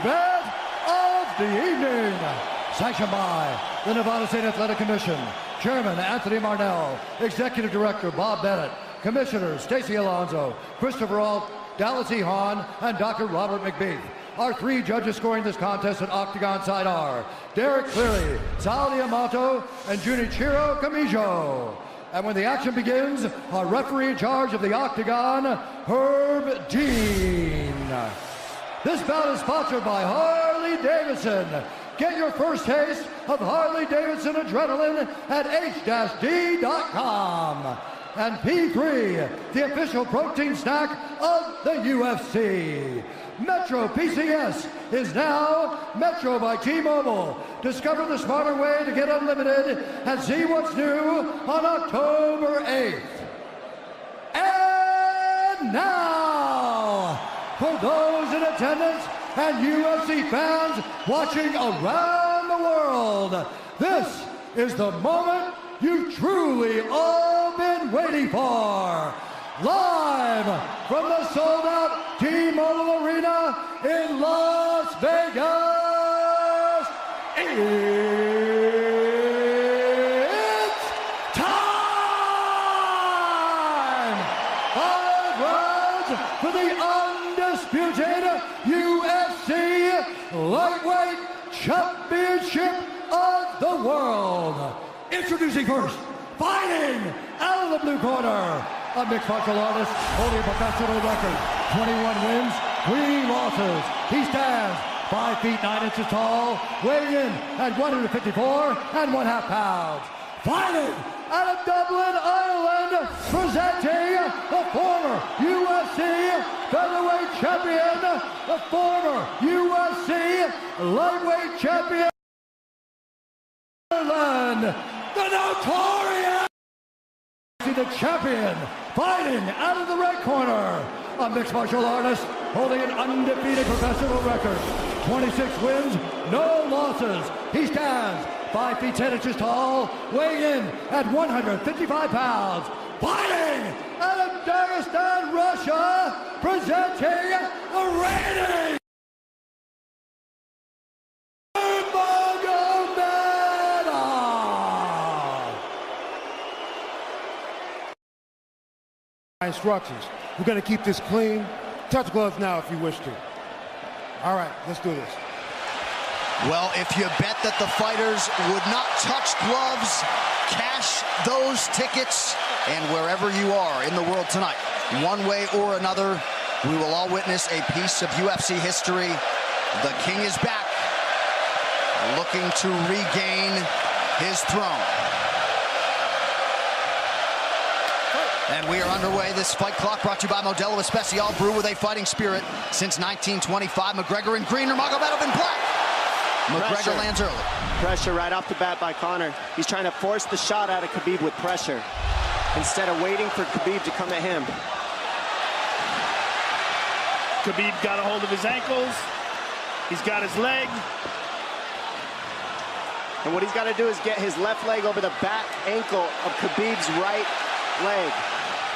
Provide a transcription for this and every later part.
event of the evening. Sanctioned by the Nevada State Athletic Commission, Chairman Anthony Marnell, Executive Director Bob Bennett, Commissioners Stacey Alonso, Christopher Alt, Dallas E. Hahn, and Dr. Robert McBeef. Our three judges scoring this contest at Octagon side are Derek Cleary, Sal Diamato, and Junichiro Kamijo. And when the action begins, our referee in charge of the Octagon, Herb Dean. This bout is sponsored by Harley-Davidson. Get your first taste of Harley-Davidson adrenaline at h-d.com. And P3, the official protein snack of the UFC. Metro PCS is now Metro by T-Mobile. Discover the smarter way to get unlimited and see what's new on October 8th. And now, for those in attendance and UFC fans watching around the world, this is the moment you've truly all been waiting for. Live from the sold-out T-Mobile Arena in Las Vegas, it's time! 5 rounds for the undisputed UFC Lightweight Championship of the World. Introducing first, fighting out of the blue corner, a mixed martial artist holding a professional record, 21 wins, 3 losses. He stands 5 feet 9 inches tall, weighing in at 154 1/2 pounds. Fighting out of Dublin, Ireland, presenting the former UFC featherweight champion, the former UFC lightweight champion, Ireland, the notorious, the champion, fighting out of the red corner, a mixed martial artist holding an undefeated professional record, 26 wins, no losses. He stands 5 feet 10 inches tall, weighing in at 155 pounds. Fighting out of Dagestan, Russia, presenting the reigning instructions. We're going to keep this clean. Touch gloves now if you wish to. All right, let's do this. Well, if you bet that the fighters would not touch gloves, cash those tickets, and wherever you are in the world tonight, one way or another, we will all witness a piece of UFC history. The King is back, looking to regain his throne. And we are underway. This fight clock brought to you by Modelo Especial, brew with a fighting spirit since 1925. McGregor in green, Nurmagomedov in black. McGregor lands early. Pressure right off the bat by Conor. He's trying to force the shot out of Khabib with pressure instead of waiting for Khabib to come at him. Khabib got a hold of his ankles. He's got his leg. And what he's got to do is get his left leg over the back ankle of Khabib's right leg.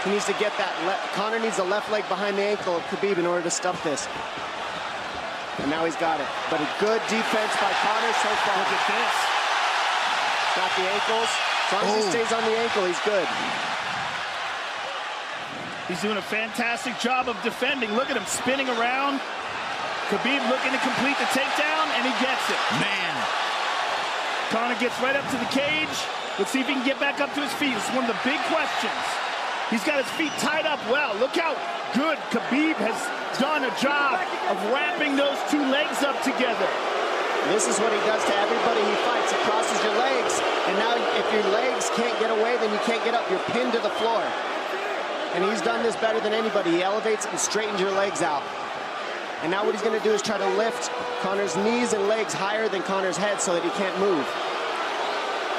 He needs to get that. Conor needs the left leg behind the ankle of Khabib in order to stuff this. And now he's got it. But a good defense by Conor so far. Look at this. Got the ankles. As long as he stays on the ankle, he's good. He's doing a fantastic job of defending. Look at him spinning around. Khabib looking to complete the takedown, and he gets it. Man. Conor gets right up to the cage. Let's see if he can get back up to his feet. It's one of the big questions. He's got his feet tied up well. Look how good Khabib has done a job of wrapping those two legs up together. This is what he does to everybody he fights. He crosses your legs, and now if your legs can't get away, then you can't get up. You're pinned to the floor. And he's done this better than anybody. He elevates and straightens your legs out. And now what he's going to do is try to lift Conor's knees and legs higher than Conor's head so that he can't move.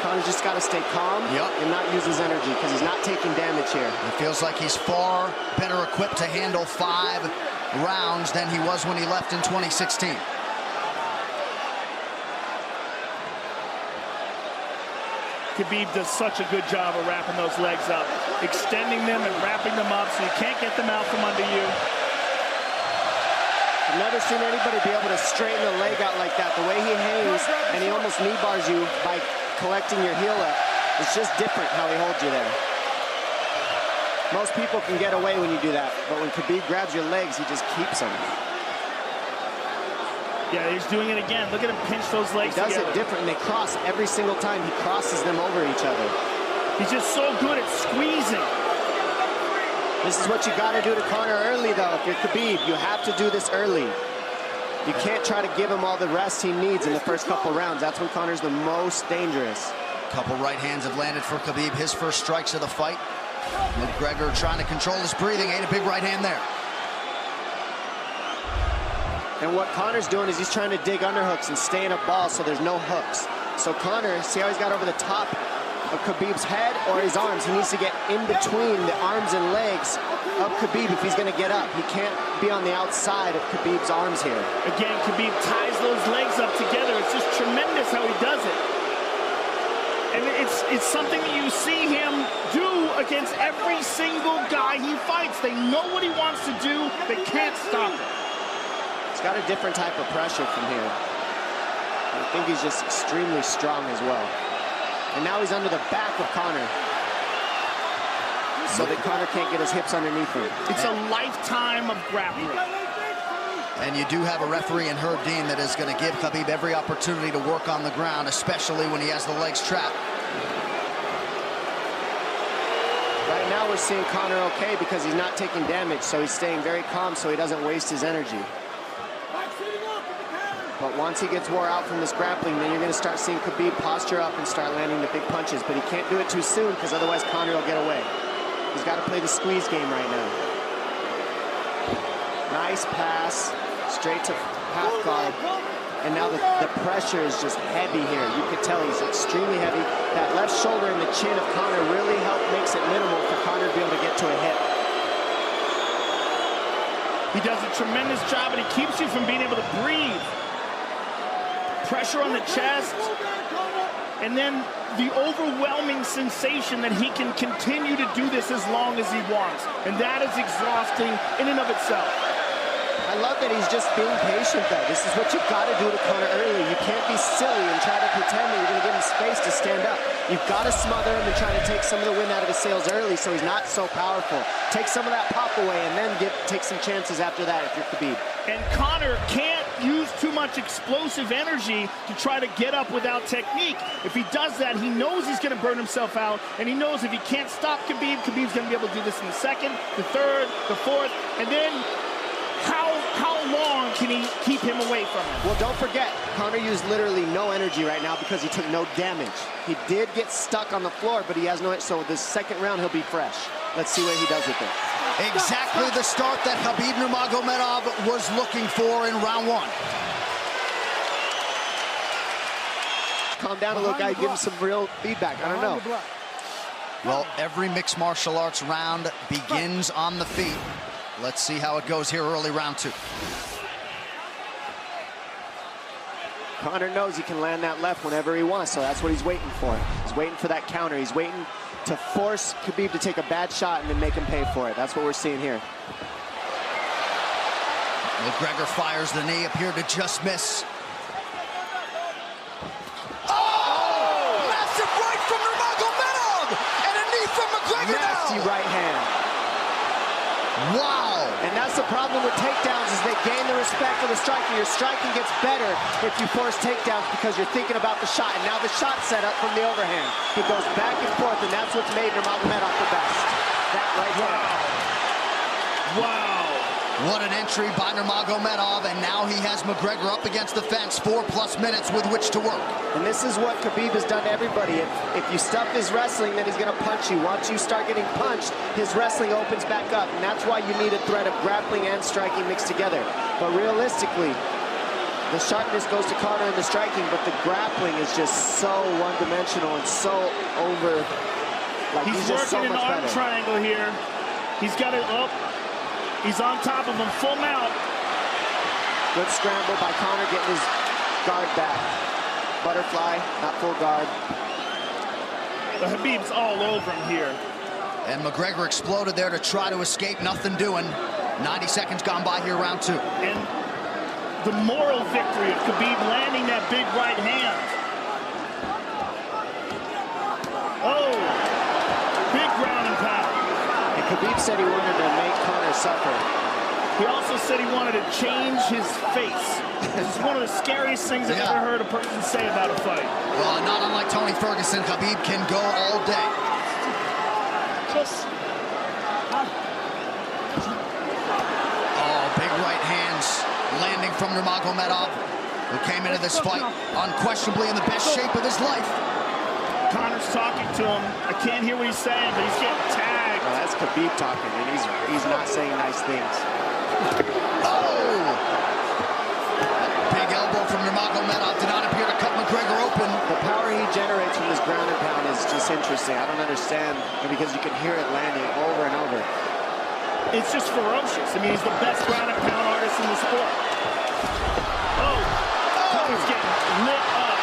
Conor's just got to stay calm and not use his energy because he's not taking damage here. It feels like he's far better equipped to handle 5 rounds than he was when he left in 2016. Khabib does such a good job of wrapping those legs up, extending them and wrapping them up so you can't get them out from under you. I've never seen anybody be able to straighten the leg out like that. The way he hangs, and he almost knee bars you by collecting your heel up. It's just different how he holds you there. Most people can get away when you do that, but when Khabib grabs your legs, he just keeps them. Yeah, he's doing it again. Look at him pinch those legs together. He does it different, and they cross every single time. He crosses them over each other. He's just so good at squeezing. This is what you got to do to Conor early, though. If you're Khabib, you have to do this early. You can't try to give him all the rest he needs in the first couple rounds. That's when Conor's the most dangerous. Couple right hands have landed for Khabib. His first strikes of the fight. McGregor trying to control his breathing. Ate a big right hand there. And what Conor's doing is he's trying to dig underhooks and stay in a ball so there's no hooks. So Conor, see how he's got over the top of Khabib's head or his arms? He needs to get in between the arms and legs of Khabib if he's going to get up. He can't be on the outside of Khabib's arms here. Again, Khabib ties those legs up together. It's just tremendous how he does it. And it's something that you see him do against every single guy he fights. They know what he wants to do. They can't stop it. He's got a different type of pressure from here. I think he's just extremely strong as well. And now he's under the back of Conor, so that Conor can't get his hips underneath him. It's a lifetime of grappling. And you do have a referee in Herb Dean that is going to give Khabib every opportunity to work on the ground, especially when he has the legs trapped. Right now we're seeing Conor okay because he's not taking damage, so he's staying very calm so he doesn't waste his energy. But once he gets wore out from this grappling, then you're going to start seeing Khabib posture up and start landing the big punches. But he can't do it too soon because otherwise Conor will get away. He's got to play the squeeze game right now. Nice pass, straight to half guard. And now the pressure is just heavy here. You can tell he's extremely heavy. That left shoulder and the chin of Conor really makes it minimal for Conor to be able to get to a hit. He does a tremendous job, and he keeps you from being able to breathe. Pressure on the chest, and then the overwhelming sensation that he can continue to do this as long as he wants. And that is exhausting in and of itself. I love that he's just being patient, though. This is what you've got to do to Conor early. You can't be silly and try to pretend that you're going to give him space to stand up. You've got to smother him and try to take some of the wind out of his sails early so he's not so powerful. Take some of that pop away and then take some chances after that if you're Khabib. And Conor can't use too much explosive energy to try to get up without technique. If he does that, he knows he's going to burn himself out, and he knows if he can't stop Khabib, Khabib's going to be able to do this in the second, the third, the fourth, and then how long can he keep him away from him? Well, don't forget, Conor used literally no energy right now because he took no damage. He did get stuck on the floor, but he has no, so this second round he'll be fresh. Let's see what he does with it. Exactly the start that Khabib Nurmagomedov was looking for in round one. Calm down a little, guy. Give him some real feedback. I don't know. Well, every mixed martial arts round begins on the feet. Let's see how it goes here early round two. Conor knows he can land that left whenever he wants, so that's what he's waiting for. He's waiting for that counter. He's waiting to force Khabib to take a bad shot and then make him pay for it. That's what we're seeing here. McGregor fires the knee, appeared to just miss. Oh! Massive right from Nurmagomedov! And a knee from McGregor now! Nasty right hand. Wow! And that's the problem with takedowns is they gain the respect of the striker. Your striking gets better if you force takedowns because you're thinking about the shot. And now the shot set up from the overhand. He goes back and forth, and that's what's made Nurmagomedov the best. That right hand. Wow. What an entry by Nurmagomedov, and now he has McGregor up against the fence, 4+ minutes with which to work. And this is what Khabib has done to everybody. If you stuff his wrestling, then he's going to punch you. Once you start getting punched, his wrestling opens back up, and that's why you need a threat of grappling and striking mixed together. But realistically, the sharpness goes to Conor in the striking, but the grappling is just so one-dimensional and so over. Like He's just so working much an arm better. triangle here. He's got it up. He's on top of him, full mount. Good scramble by Conor, getting his guard back. Butterfly, not full guard. The Khabib's all over him here. And McGregor exploded there to try to escape, nothing doing. 90 seconds gone by here, round two. And the moral victory of Khabib landing that big right hand. Oh, big ground and pound. And Khabib said he wanted to make Conor suffer. He also said he wanted to change his face. This is one of the scariest things I've ever heard a person say about a fight. Well, not unlike Tony Ferguson, Khabib can go all day. Oh, big right hands landing from Nurmagomedov, who came into this fight unquestionably in the best shape of his life. Conor's talking to him. I can't hear what he's saying, but he's getting tagged. Well, that's Khabib talking, and he's not saying nice things. Oh! Big elbow from Nurmagomedov did not appear to cut McGregor open. The power he generates from this ground and pound is just interesting. I don't understand, because you can hear it landing over and over. It's just ferocious. I mean, he's the best ground and pound artist in the sport. Oh! Conor's getting lit up.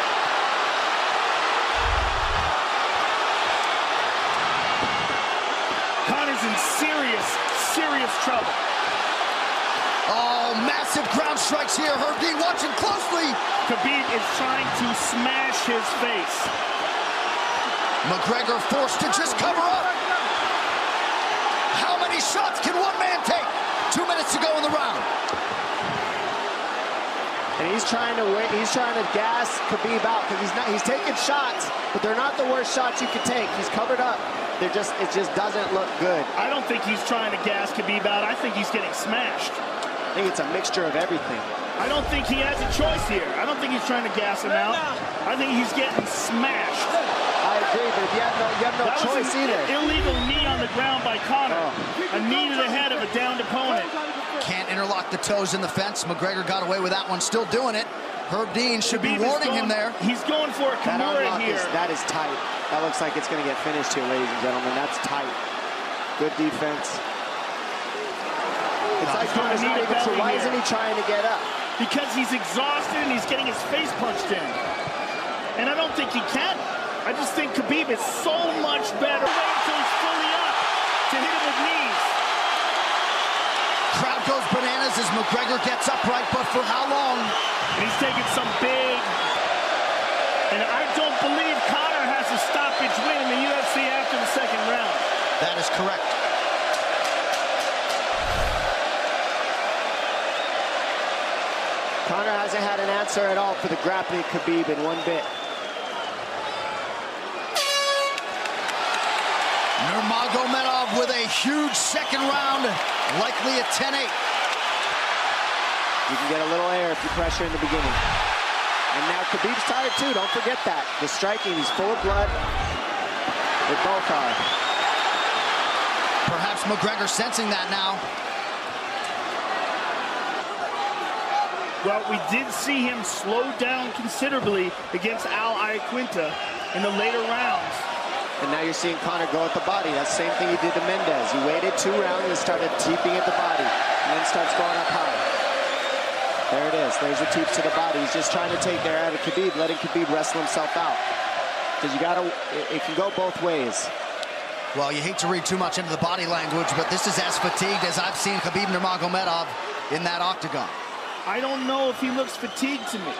Conor's in serious trouble. Oh, massive ground strikes here. Herb Dean watching closely. Khabib is trying to smash his face. McGregor forced to just cover up. How many shots can one man take? 2 minutes to go in the round. And he's trying to gas Khabib out, because he's taking shots, but they're not the worst shots you could take. He's covered up. It just doesn't look good. I don't think he's trying to gas Khabib out. I think he's getting smashed. I think it's a mixture of everything. I don't think he has a choice here. I don't think he's trying to gas him out. I think he's getting smashed. I agree, but if you have no choice either. Illegal knee on the ground by Conor. A knee to the head of a downed opponent. Can't interlock the toes in the fence. McGregor got away with that one, still doing it. Herb Dean should be warning him there. He's going for a Kimura here. That is tight. That looks like it's going to get finished here, ladies and gentlemen. That's tight. Good defense. It's like Conor's not even sure. Why isn't he trying to get up? Because he's exhausted and he's getting his face punched in. And I don't think he can. I just think Khabib is so much better. Wait until he's fully up to hit him with knees. Crowd goes bananas as McGregor gets upright, but for how long? And he's taking some big... And I don't believe Conor has a stoppage win in the UFC after the second round. That is correct. Conor hasn't had an answer at all for the grappling Khabib in one bit. Nurmagomedov with a huge second round, likely a 10-8. You can get a little air if you pressure in the beginning. And now Khabib's tired too, don't forget that. The striking, he's full of blood. They both are. Perhaps McGregor sensing that now. Well, we did see him slow down considerably against Al Iaquinta in the later rounds. And now you're seeing Conor go at the body. That's the same thing he did to Mendez. He waited 2 rounds and started teeping at the body, and then starts going up high. There it is. There's the teeps to the body. He's just trying to take their out of Khabib, letting Khabib wrestle himself out. Because you gotta, it can go both ways. Well, you hate to read too much into the body language, but this is as fatigued as I've seen Khabib Nurmagomedov in that octagon. I don't know if he looks fatigued to me.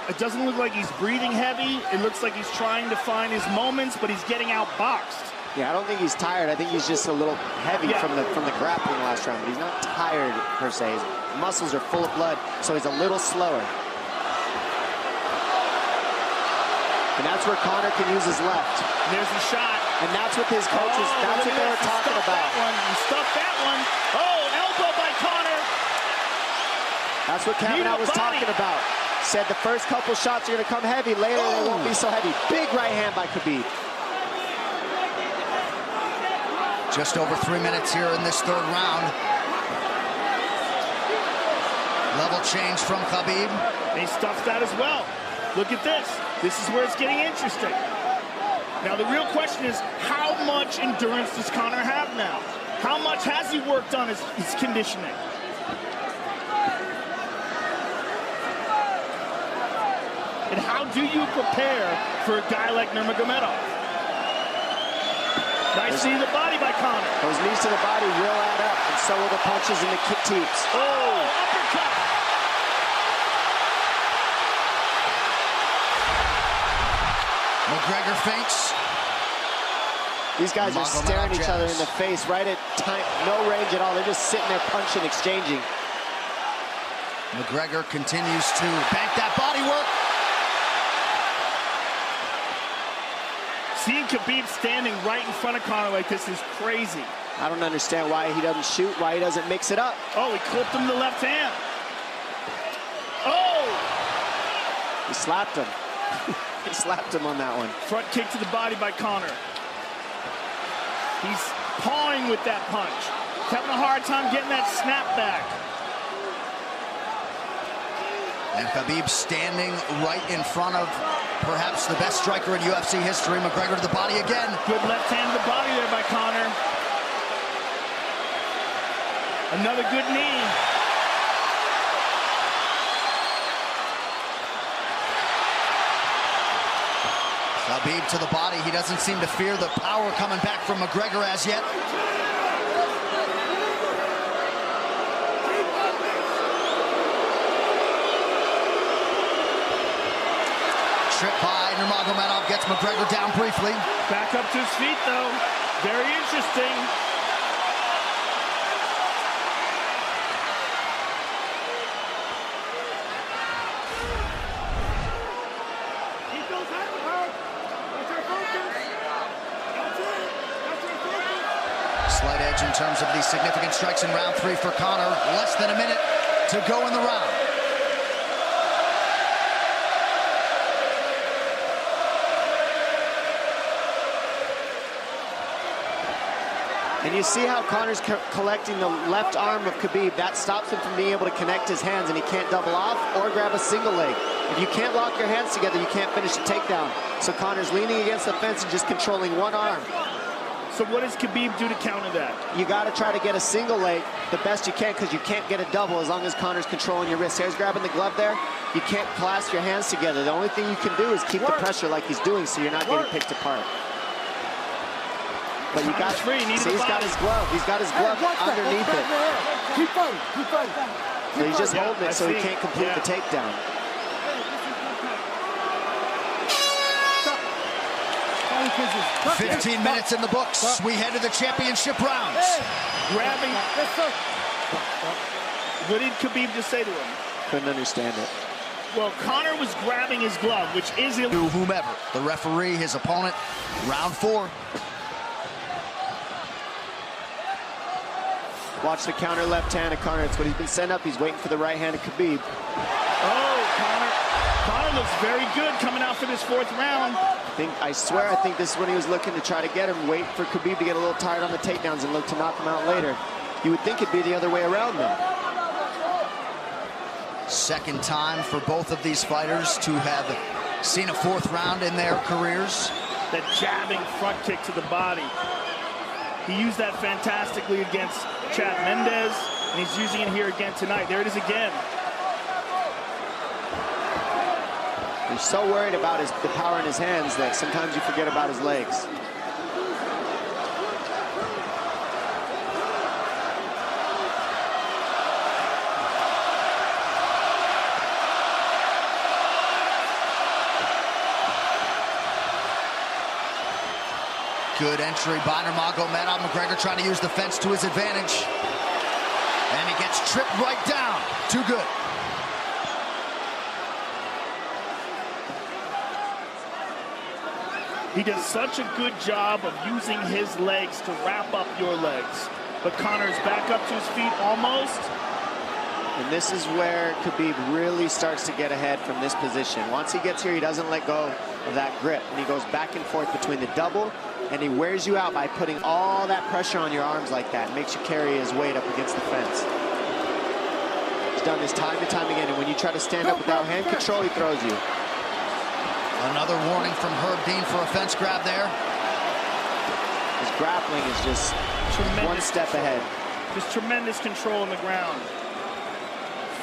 It doesn't look like he's breathing heavy. It looks like he's trying to find his moments, but he's getting outboxed. Yeah, I don't think he's tired. I think he's just a little heavy from the grappling last round, but he's not tired per se. His muscles are full of blood, so he's a little slower. And that's where Conor can use his left. There's the shot. And that's what his coaches, that's what they were talking about. He stuffed that one. Oh, elbow by Conor. That's what Kavanaugh was talking about. Said the first couple shots are going to come heavy. Later, they won't be so heavy. Big right hand by Khabib. Just over 3 minutes here in this third round. Level change from Khabib. He stuffed that as well. Look at this. This is where it's getting interesting. Now, the real question is, how much endurance does Conor have now? How much has he worked on his conditioning? And how do you prepare for a guy like Nurmagomedov? Nice knee to the body by Conor. Those knees to the body will add up, and so will the punches and the kick teeps. Oh, uppercut. McGregor feints. These guys are staring each other in the face right at time, no range at all. They're just sitting there punching, exchanging. McGregor continues to bank that body work. Seeing Khabib standing right in front of Conor like this is crazy. I don't understand why he doesn't shoot, why he doesn't mix it up. Oh, he clipped him the left hand. Oh! He slapped him. He slapped him on that one. Front kick to the body by Conor. He's pawing with that punch. He's having a hard time getting that snap back. And Khabib standing right in front of perhaps the best striker in UFC history. McGregor to the body again. Good left hand to the body there by Conor. Another good knee. Khabib to the body. He doesn't seem to fear the power coming back from McGregor as yet. Trip by Nurmagomedov gets McGregor down briefly. Back up to his feet, though. Very interesting. Slight edge in terms of these significant strikes in round 3 for Conor. Less than a minute to go in the round. And you see how Conor's collecting the left arm of Khabib. That stops him from being able to connect his hands, and he can't double off or grab a single leg. If you can't lock your hands together, you can't finish a takedown. So Conor's leaning against the fence and just controlling one arm. So what does Khabib do to counter that? You got to try to get a single leg the best you can, because you can't get a double as long as Conor's controlling your wrist. Here's grabbing the glove there. You can't clasp your hands together. The only thing you can do is keep the pressure like he's doing, so you're not getting picked apart. But you got free. See, he's got his glove. He's got his glove underneath it. Keep fighting. Keep fighting. So he's just holding it so he can't complete the takedown. Stop. 15 minutes in the books. We head to the championship rounds. Grabbing. What did Khabib just say to him? Couldn't understand it. Well, Conor was grabbing his glove, which is illegal. To whomever, the referee, his opponent, round 4. Watch the counter left hand of Conor. It's what he's been sent up. He's waiting for the right hand of Khabib. Oh, Conor looks very good coming out for this 4th round. I swear, I think this is when he was looking to try to get him, wait for Khabib to get a little tired on the takedowns and look to knock him out later. You would think it'd be the other way around, though. Second time for both of these fighters to have seen a 4th round in their careers. That jabbing front kick to the body. He used that fantastically against Chad Mendes, and he's using it here again tonight. There it is again. He's so worried about the power in his hands that sometimes you forget about his legs. Good entry by Nurmagomedov. McGregor trying to use the fence to his advantage. And he gets tripped right down. Too good. He does such a good job of using his legs to wrap up your legs. But Conor's back up to his feet almost. And this is where Khabib really starts to get ahead from this position. Once he gets here, he doesn't let go of that grip. And he goes back and forth between the double, and he wears you out by putting all that pressure on your arms like that. It makes you carry his weight up against the fence. He's done this time and time again, and when you try to stand up without hand control, he throws you. Another warning from Herb Dean for a fence grab there. His grappling is just one step ahead. Just tremendous control on the ground.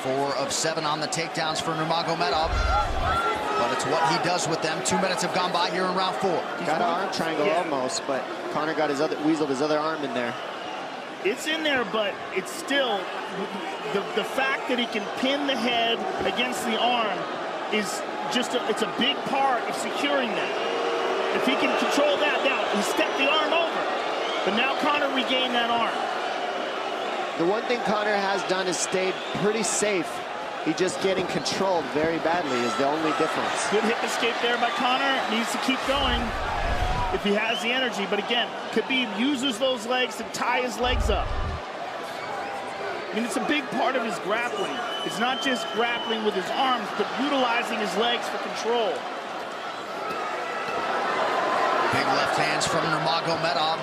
4 of 7 on the takedowns for Nurmagomedov. But it's what he does with them. 2 minutes have gone by here in round 4. Got an arm triangle almost, but Conor got weaseled his other arm in there. It's in there, but it's still the fact that he can pin the head against the arm is just it's a big part of securing that. If he can control that, now he stepped the arm over. But now Conor regained that arm. The one thing Conor has done is stayed pretty safe. He just getting controlled very badly is the only difference. Good hip escape there by Conor. Needs to keep going if he has the energy. But again, Khabib uses those legs to tie his legs up. I mean, it's a big part of his grappling. It's not just grappling with his arms, but utilizing his legs for control. Big left hands from Nurmagomedov.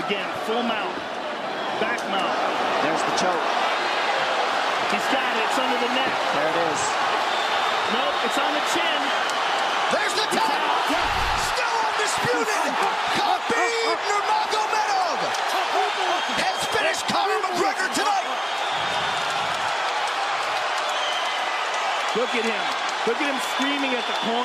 Again, full mount, back mount. There's the choke. He's got it, it's under the neck. There it is. Nope, it's on the chin. There's the tap. Still undisputed. Khabib Nurmagomedov has finished Conor McGregor tonight. Look at him. Look at him screaming at the corner.